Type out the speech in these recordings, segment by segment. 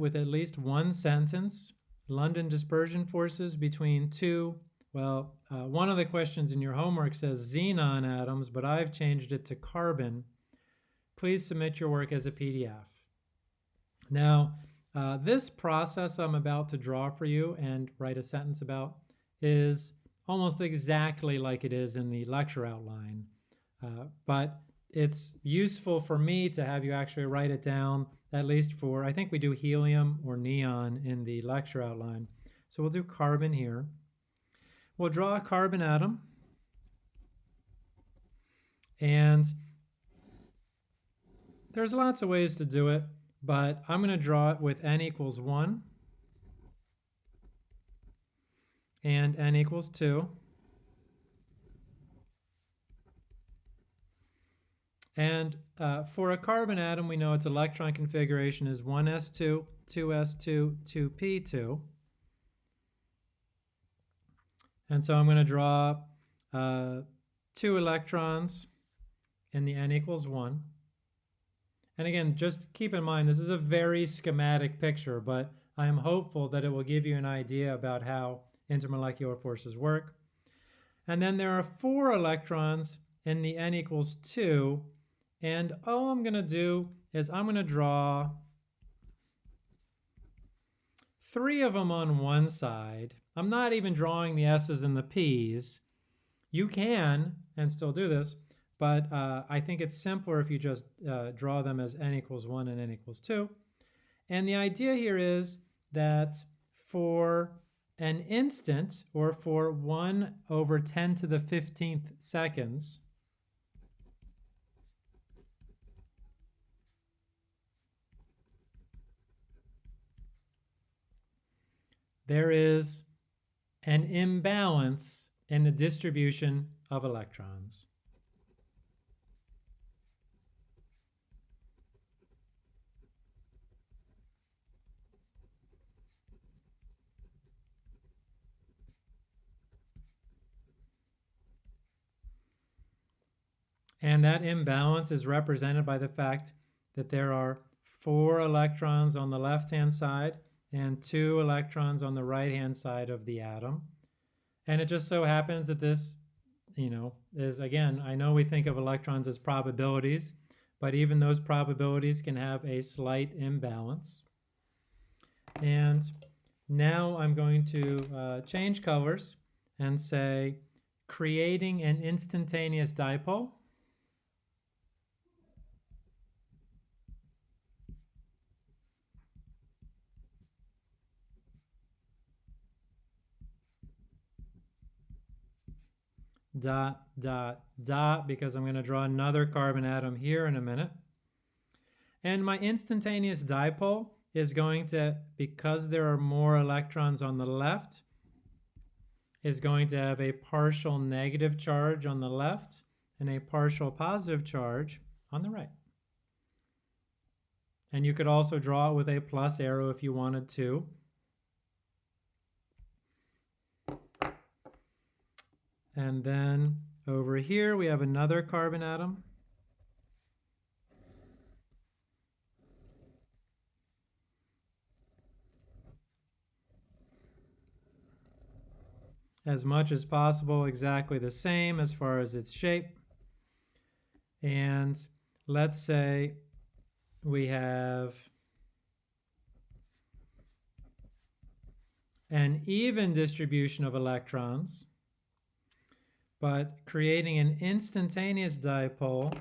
with at least one sentence. London dispersion forces between two, one of the questions in your homework says xenon atoms, but I've changed it to carbon. Please submit your work as a PDF. Now, this process I'm about to draw for you and write a sentence about is almost exactly like it is in the lecture outline, but it's useful for me to have you actually write it down, at least for, I think we do helium or neon in the lecture outline. So we'll do carbon here. We'll draw a carbon atom, and there's lots of ways to do it, but I'm going to draw it with n equals 1 and n equals 2. And for a carbon atom, we know its electron configuration is 1s2, 2s2, 2p2. And so I'm going to draw 2 electrons in the n equals 1. And again, just keep in mind, this is a very schematic picture, but I am hopeful that it will give you an idea about how intermolecular forces work. And then there are 4 electrons in the n equals 2. And all I'm going to do is I'm going to draw 3 of them on one side. I'm not even drawing the S's and the P's. You can and still do this, but I think it's simpler if you just draw them as n equals 1 and n equals 2. And the idea here is that for an instant, or for 1 over 10 to the 15th seconds, there is an imbalance in the distribution of electrons. And that imbalance is represented by the fact that there are 4 electrons on the left-hand side and 2 electrons on the right-hand side of the atom. And it just so happens that this, is, again, I know we think of electrons as probabilities, but even those probabilities can have a slight imbalance. And now I'm going to change colors and say, creating an instantaneous dipole. Dot, dot, dot, because I'm going to draw another carbon atom here in a minute. And my instantaneous dipole is going to, because there are more electrons on the left, is going to have a partial negative charge on the left and a partial positive charge on the right. And you could also draw it with a plus arrow if you wanted to. And then over here we have another carbon atom. As much as possible exactly the same as far as its shape. And let's say we have an even distribution of electrons, but creating an instantaneous dipole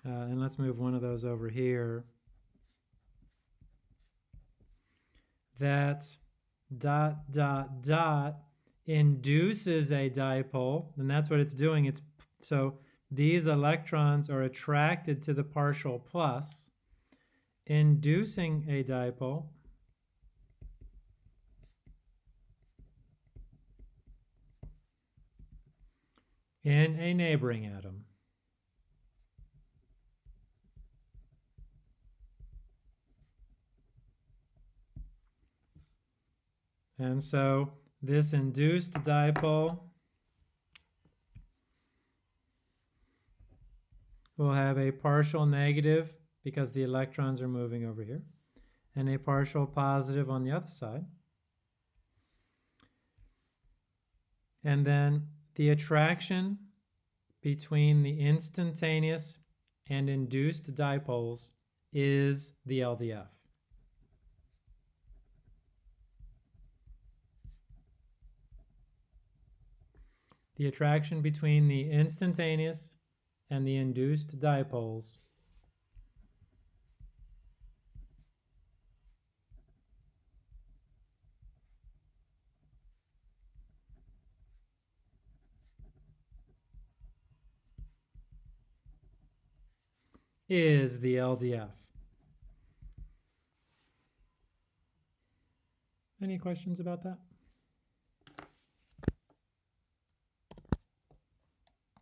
and let's move one of those over here, that dot, dot, dot induces a dipole, and that's what it's doing. So these electrons are attracted to the partial plus, inducing a dipole. In a neighboring atom. And so this induced dipole we'll have a partial negative because the electrons are moving over here, and a partial positive on the other side. And then the attraction between the instantaneous and induced dipoles is the LDF. The attraction between the instantaneous and the induced dipoles is the LDF. Any questions about that?